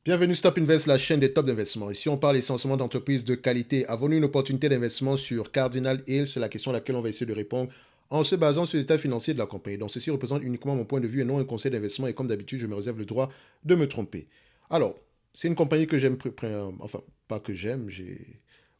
Bienvenue Stop Invest, la chaîne des top d'investissement. Ici, on parle essentiellement d'entreprises de qualité. Avons-nous une opportunité d'investissement sur Cardinal Hill? C'est la question à laquelle on va essayer de répondre en se basant sur les états financiers de la compagnie. Donc, ceci représente uniquement mon point de vue et non un conseil d'investissement. Et comme d'habitude, je me réserve le droit de me tromper. Alors, c'est une compagnie que j'aime, enfin, pas que j'aime,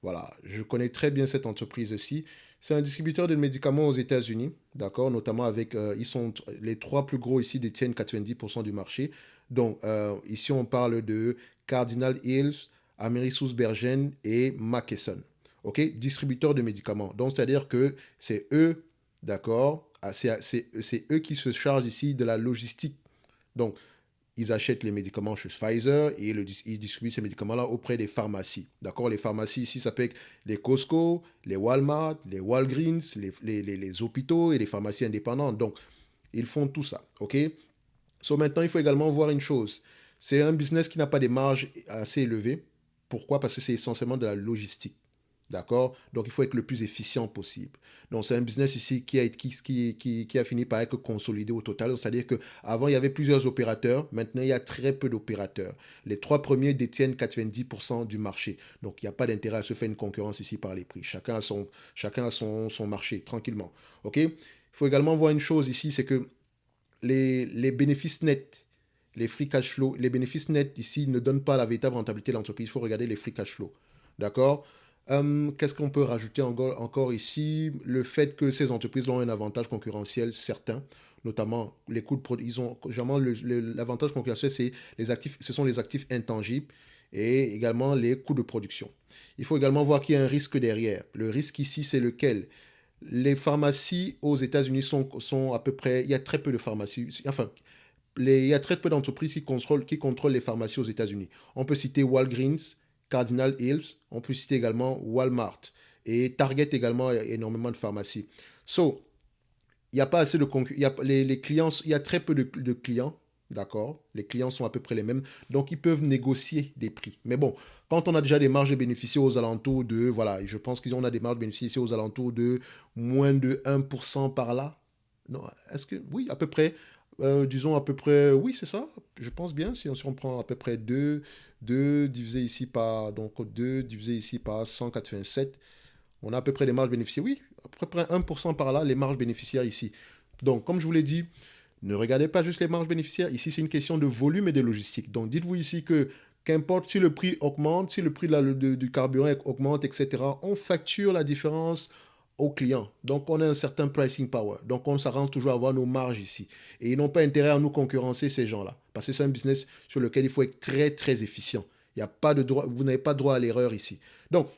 voilà, je connais très bien cette entreprise-ci. C'est un distributeur de médicaments aux États-Unis, d'accord, notamment avec, ils sont les trois plus gros ici détiennent 90% du marché. Donc, ici, on parle de Cardinal Hills, AmerisourceBergen et McKesson. OK? Distributeurs de médicaments. Donc, c'est-à-dire que c'est eux, d'accord? C'est eux qui se chargent ici de la logistique. Donc, ils achètent les médicaments chez Pfizer et ils distribuent ces médicaments-là auprès des pharmacies. D'accord? Les pharmacies ici, ça peut être les Costco, les Walmart, les Walgreens, les hôpitaux et les pharmacies indépendantes. Donc, ils font tout ça. OK? So maintenant, il faut également voir une chose. C'est un business qui n'a pas des marges assez élevées. Pourquoi? Parce que c'est essentiellement de la logistique. D'accord? Donc, il faut être le plus efficient possible. Donc, c'est un business ici qui a fini par être consolidé au total. C'est-à-dire qu'avant, il y avait plusieurs opérateurs. Maintenant, il y a très peu d'opérateurs. Les trois premiers détiennent 90% du marché. Donc, il n'y a pas d'intérêt à se faire une concurrence ici par les prix. Chacun a son marché, tranquillement. OK? Il faut également voir une chose ici, c'est que les bénéfices nets, les free cash flow, les bénéfices nets ici ne donnent pas la véritable rentabilité de l'entreprise. Il faut regarder les free cash flow. D'accord? Qu'est-ce qu'on peut rajouter encore ici? Le fait que ces entreprises ont un avantage concurrentiel certain, notamment les coûts de production. Ils ont généralement l'avantage concurrentiel, c'est les actifs, ce sont les actifs intangibles et également les coûts de production. Il faut également voir qu'il y a un risque derrière. Le risque ici, c'est lequel? Les pharmacies aux États-Unis sont à peu près. Il y a très peu de pharmacies. Enfin, il y a très peu d'entreprises qui contrôlent les pharmacies aux États-Unis. On peut citer Walgreens, Cardinal Hills, on peut citer également Walmart. Et Target également, il y a énormément de pharmacies. So, il n'y a pas assez de concurrence. Les clients, il y a très peu de clients, d'accord? Les clients sont à peu près les mêmes, donc ils peuvent négocier des prix. Mais bon, quand on a déjà des marges de bénéficiaires aux alentours de, voilà, je pense qu'ils ont des marges de bénéficiaires aux alentours de moins de 1% par là. Non, est-ce que, oui, à peu près, disons à peu près, oui, c'est ça, je pense bien, si on prend à peu près 2 divisé ici par, donc 2 divisé ici par 187, on a à peu près les marges bénéficiaires. Oui, à peu près 1% par là, les marges bénéficiaires ici. Donc, comme je vous l'ai dit, ne regardez pas juste les marges bénéficiaires. Ici, c'est une question de volume et de logistique. Donc, dites-vous ici que qu'importe si le prix augmente, si le prix du carburant augmente, etc., on facture la différence au client. Donc, on a un certain pricing power. Donc, on s'arrange toujours à avoir nos marges ici. Et ils n'ont pas intérêt à nous concurrencer, ces gens-là. Parce que c'est un business sur lequel il faut être très, très efficient. Il y a pas de droit, vous n'avez pas droit à l'erreur ici. Donc,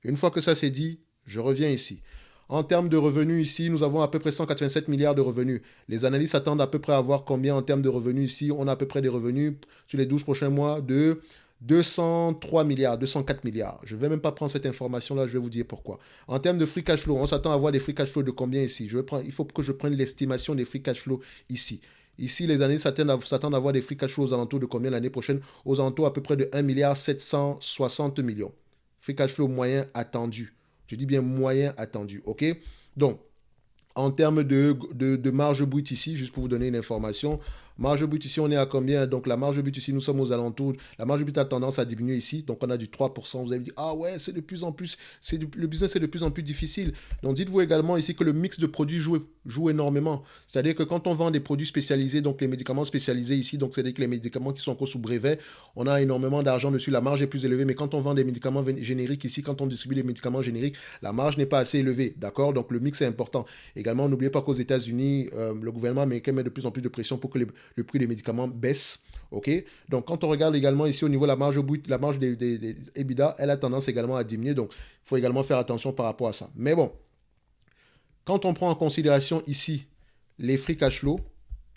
une fois que ça c'est dit, je reviens ici. En termes de revenus ici, nous avons à peu près 187 milliards de revenus. Les analystes s'attendent à peu près à voir combien en termes de revenus ici. On a à peu près des revenus sur les 12 prochains mois de 203 milliards, 204 milliards. Je ne vais même pas prendre cette information-là, je vais vous dire pourquoi. En termes de free cash flow, on s'attend à avoir des free cash flow de combien ici? Il faut que je prenne l'estimation des free cash flow ici. Ici, les années s'attendent à avoir des free cash flow aux alentours de combien l'année prochaine? Aux alentours à peu près de 1 milliard 760 millions. Free cash flow moyen attendu. Je dis bien moyen attendu, ok? Donc, en termes de marge brute ici, juste pour vous donner une information, marge brute ici, on est à combien? Donc la marge brute ici, nous sommes aux alentours. La marge brute a tendance à diminuer ici. Donc on a du 3%. Vous avez dit, ah ouais, c'est de plus en plus, le business est de plus en plus difficile. Donc dites-vous également ici que le mix de produits joue énormément. C'est-à-dire que quand on vend des produits spécialisés, donc les médicaments spécialisés ici, donc c'est-à-dire que les médicaments qui sont encore sous brevet, on a énormément d'argent dessus. La marge est plus élevée. Mais quand on vend des médicaments génériques ici, quand on distribue des médicaments génériques, la marge n'est pas assez élevée. D'accord? Donc le mix est important. Également, n'oubliez pas qu'aux États-Unis, le gouvernement américain met de plus en plus de pression pour que le prix des médicaments baisse. Ok. Donc, quand on regarde également ici au niveau de la marge brute, la marge des EBITDA, elle a tendance également à diminuer. Donc, il faut également faire attention par rapport à ça. Mais bon, quand on prend en considération ici les free cash flow,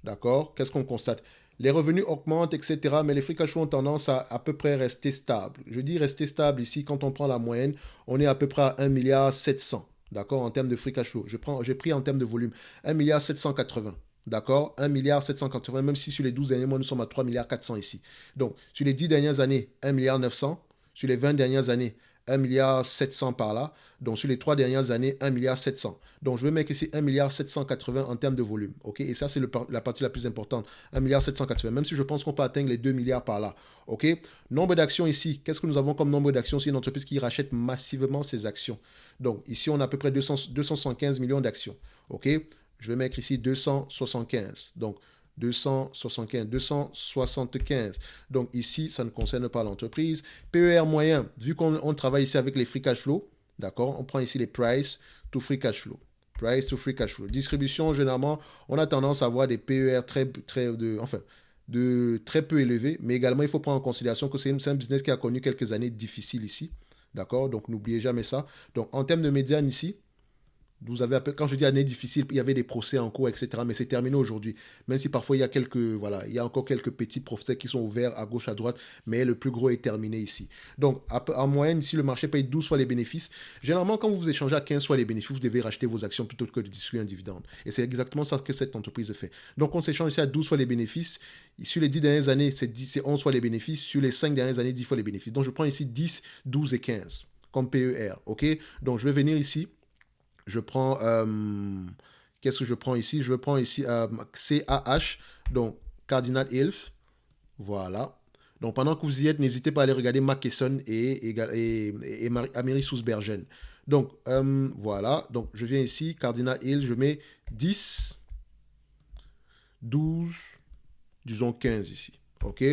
d'accord, qu'est-ce qu'on constate? Les revenus augmentent, etc., mais les free cash flow ont tendance à peu près rester stables. Je dis rester stable ici, quand on prend la moyenne, on est à peu près à 1 milliard 700, d'accord, en termes de free cash flow. J'ai pris en termes de volume 1 milliard 780. D'accord? 1 milliard 780, même si sur les 12 derniers mois, nous sommes à 3 milliards 400 ici. Donc, sur les 10 dernières années, 1 milliard 900. Sur les 20 dernières années, 1,7 milliard par là. Donc, sur les 3 dernières années, 1,7 milliard. Donc, je vais mettre ici 1,780 milliard en termes de volume. OK? Et ça, c'est la partie la plus importante. 1,780 milliard. Même si je pense qu'on peut atteindre les 2 milliards par là. OK? Nombre d'actions ici. Qu'est-ce que nous avons comme nombre d'actions? C'est une entreprise qui rachète massivement ses actions. Donc, ici, on a à peu près 275 millions d'actions. OK? Je vais mettre ici 275. Donc, 275. Donc ici, ça ne concerne pas l'entreprise. PER moyen, vu qu'on travaille ici avec les free cash flow, d'accord, on prend ici les price to free cash flow. Price to free cash flow. Distribution, généralement, on a tendance à avoir des PER très peu élevés, mais également, il faut prendre en considération que c'est un business qui a connu quelques années difficiles ici. D'accord? Donc, n'oubliez jamais ça. Donc, en termes de médiane ici, vous avez, quand je dis année difficile, il y avait des procès en cours, etc. Mais c'est terminé aujourd'hui. Même si parfois il y a il y a encore quelques petits procès qui sont ouverts à gauche, à droite, mais le plus gros est terminé ici. Donc, en moyenne, ici, le marché paye 12 fois les bénéfices. Généralement, quand vous échangez à 15 fois les bénéfices, vous devez racheter vos actions plutôt que de distribuer un dividende. Et c'est exactement ça que cette entreprise fait. Donc, on s'échange ici à 12 fois les bénéfices. Sur les 10 dernières années, c'est 11 fois les bénéfices. Sur les 5 dernières années, 10 fois les bénéfices. Donc, je prends ici 10, 12 et 15 comme PER. OK? Donc, je vais venir ici. Je prends, qu'est-ce que je prends ici? Je prends ici CAH, donc Cardinal Health. Voilà. Donc pendant que vous y êtes, n'hésitez pas à aller regarder McKesson et Amiri Sousbergen. Donc voilà. Donc je viens ici, Cardinal Health, je mets 10, 12, disons 15 ici. OK?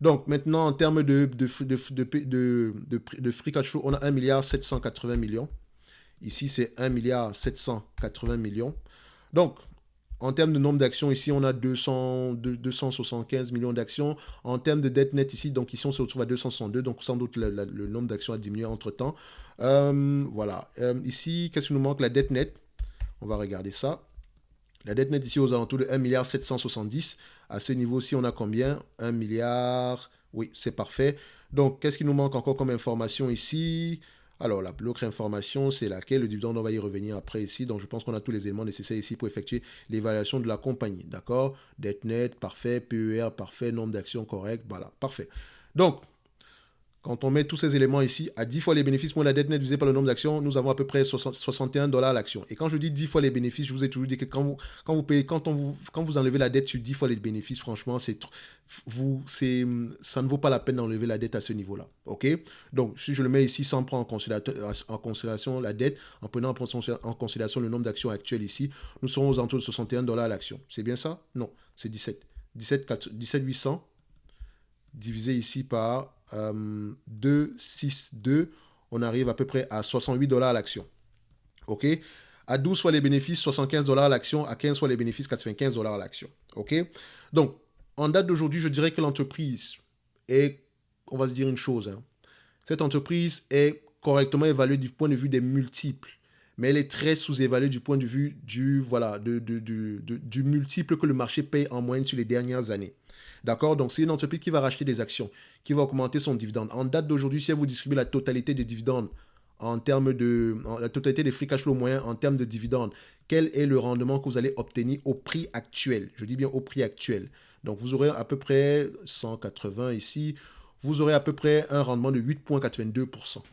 Donc maintenant, en termes de free cash flow, on a 1,780 milliard. Ici, c'est 1,780 milliard. Donc, en termes de nombre d'actions, ici, on a 275 millions d'actions. En termes de dette nette, ici, donc ici, on se retrouve à 262. Donc, sans doute, le nombre d'actions a diminué entre-temps. Voilà. Ici, qu'est-ce qui nous manque? La dette nette. On va regarder ça. La dette nette, ici, aux alentours de 1,770 milliard. À ce niveau-ci, on a combien? 1 milliard. Oui, c'est parfait. Donc, qu'est-ce qui nous manque encore comme information ici? Alors, l'autre information, c'est laquelle? Le dividende, on va y revenir après ici. Donc, je pense qu'on a tous les éléments nécessaires ici pour effectuer l'évaluation de la compagnie. D'accord? Dette nette, parfait. PER, parfait. Nombre d'actions correct. Voilà, parfait. Donc, quand on met tous ces éléments ici, à 10 fois les bénéfices moins la dette nette divisée par le nombre d'actions, nous avons à peu près 61 $ l'action. Et quand je dis 10 fois les bénéfices, je vous ai toujours dit que quand vous enlevez la dette sur 10 fois les bénéfices, franchement, ça ne vaut pas la peine d'enlever la dette à ce niveau-là. OK? Donc, si je le mets ici sans prendre en considération la dette, en prenant en considération le nombre d'actions actuelles ici, nous serons aux alentours de 61 $ l'action. C'est bien ça? Non, c'est 17. 800 divisé ici par 262, on arrive à peu près à 68 $ l'action. OK? À 12 fois les bénéfices, 75 $ l'action. À 15 fois les bénéfices, 95 $ l'action. OK? Donc, en date d'aujourd'hui, je dirais que l'entreprise est, on va se dire une chose, hein. Cette entreprise est correctement évaluée du point de vue des multiples, mais elle est très sous-évaluée du point de vue du multiple que le marché paye en moyenne sur les dernières années. D'accord? Donc, c'est une entreprise qui va racheter des actions, qui va augmenter son dividende. En date d'aujourd'hui, si elle vous distribue la totalité des dividendes la totalité des free cash flow moyens en termes de dividendes, quel est le rendement que vous allez obtenir au prix actuel? Je dis bien au prix actuel. Donc, vous aurez à peu près 180 ici. Vous aurez à peu près un rendement de 8,82%.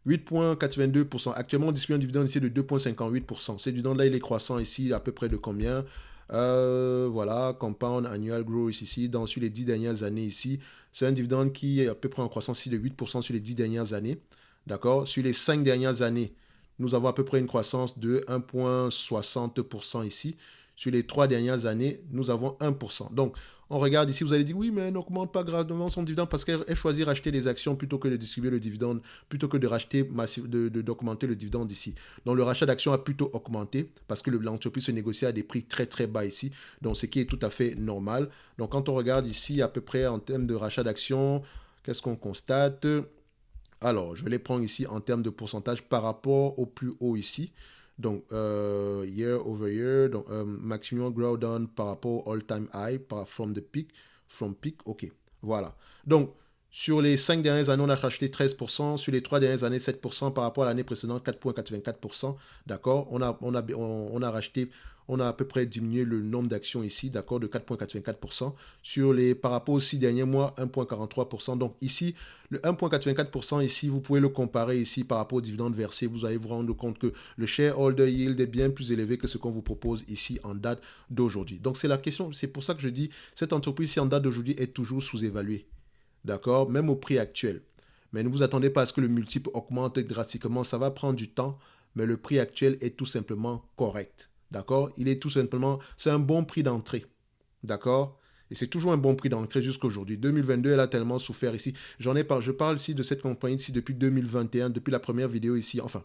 8,82%. Actuellement, on distribue un dividende ici de 2,58%. Ce dividende-là, il est croissant ici à peu près de combien? Voilà, compound annual growth ici, sur les 10 dernières années ici. C'est un dividende qui est à peu près en croissance ici de 8% sur les 10 dernières années. D'accord? Sur les 5 dernières années, nous avons à peu près une croissance de 1,60% ici. Sur les 3 dernières années, nous avons 1%. Donc, on regarde ici, vous allez dire, oui, mais elle n'augmente pas grandement son dividende parce qu'elle choisit de racheter des actions plutôt que de distribuer le dividende, plutôt que de racheter d'augmenter le dividende ici. Donc, le rachat d'actions a plutôt augmenté parce que l'entreprise se négocie à des prix très, très bas ici. Donc, ce qui est tout à fait normal. Donc, quand on regarde ici, à peu près en termes de rachat d'actions, qu'est-ce qu'on constate? Alors, je vais les prendre ici en termes de pourcentage par rapport au plus haut ici. Donc, year over year, donc maximum drawdown par rapport au all-time high, from peak, ok, voilà. Donc, sur les 5 dernières années, on a racheté 13%, sur les 3 dernières années, 7%, par rapport à l'année précédente, 4,84%, d'accord, on a racheté on a à peu près diminué le nombre d'actions ici, d'accord, de 4,84%. Par rapport aux 6 derniers mois, 1,43%. Donc ici, le 1,84% ici, vous pouvez le comparer ici par rapport aux dividendes versés. Vous allez vous rendre compte que le shareholder yield est bien plus élevé que ce qu'on vous propose ici en date d'aujourd'hui. Donc c'est la question, c'est pour ça que je dis, cette entreprise ici en date d'aujourd'hui est toujours sous-évaluée. D'accord, même au prix actuel. Mais ne vous attendez pas à ce que le multiple augmente drastiquement. Ça va prendre du temps, mais le prix actuel est tout simplement correct. D'accord, il est tout simplement, c'est un bon prix d'entrée. D'accord, et c'est toujours un bon prix d'entrée jusqu'aujourd'hui. 2022, elle a tellement souffert ici. Je parle ici de cette compagnie ici depuis 2021, depuis la première vidéo ici. Enfin,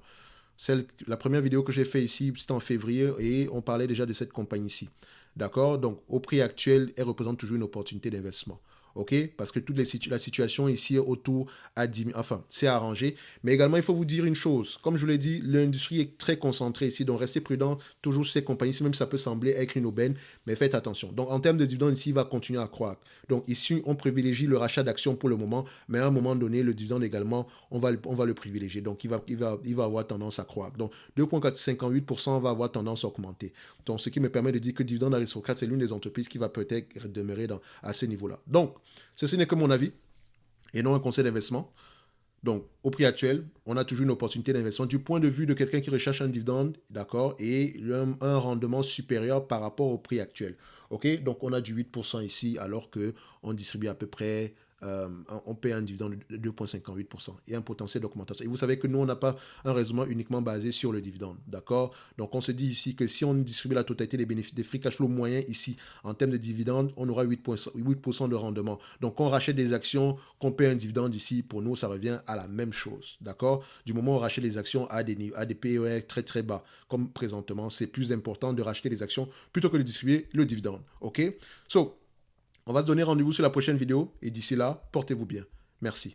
la première vidéo que j'ai fait ici, c'était en février et on parlait déjà de cette compagnie ici. D'accord, donc au prix actuel, elle représente toujours une opportunité d'investissement. OK, parce que la situation ici autour s'est arrangée. Mais également, il faut vous dire une chose. Comme je vous l'ai dit, l'industrie est très concentrée ici. Donc, restez prudent toujours sur ces compagnies, même si ça peut sembler être une aubaine. Mais faites attention. Donc, en termes de dividendes, ici, il va continuer à croître. Donc, ici, on privilégie le rachat d'actions pour le moment. Mais à un moment donné, le dividende également, on va le privilégier. Donc, il va avoir tendance à croître. Donc, 2,58% va avoir tendance à augmenter. Donc, ce qui me permet de dire que Dividende Aristocrate, c'est l'une des entreprises qui va peut-être demeurer à ce niveau-là. Donc, ceci n'est que mon avis et non un conseil d'investissement. Donc, au prix actuel, on a toujours une opportunité d'investissement du point de vue de quelqu'un qui recherche un dividende, d'accord, et un rendement supérieur par rapport au prix actuel. OK, donc on a du 8% ici, alors qu'on distribue à peu près, on paie un dividende de 2,58% et un potentiel d'augmentation. Et vous savez que nous, on n'a pas un raisonnement uniquement basé sur le dividende, d'accord. Donc, on se dit ici que si on distribue la totalité des bénéfices, des free cash flow moyens ici, en termes de dividende, on aura 8% de rendement. Donc, on rachète des actions, qu'on paie un dividende ici, pour nous, ça revient à la même chose, d'accord. Du moment où on rachète les actions à des PER très très bas, comme présentement, c'est plus important de racheter les actions plutôt que de distribuer le dividende, ok. So, on va se donner rendez-vous sur la prochaine vidéo et d'ici là, portez-vous bien. Merci.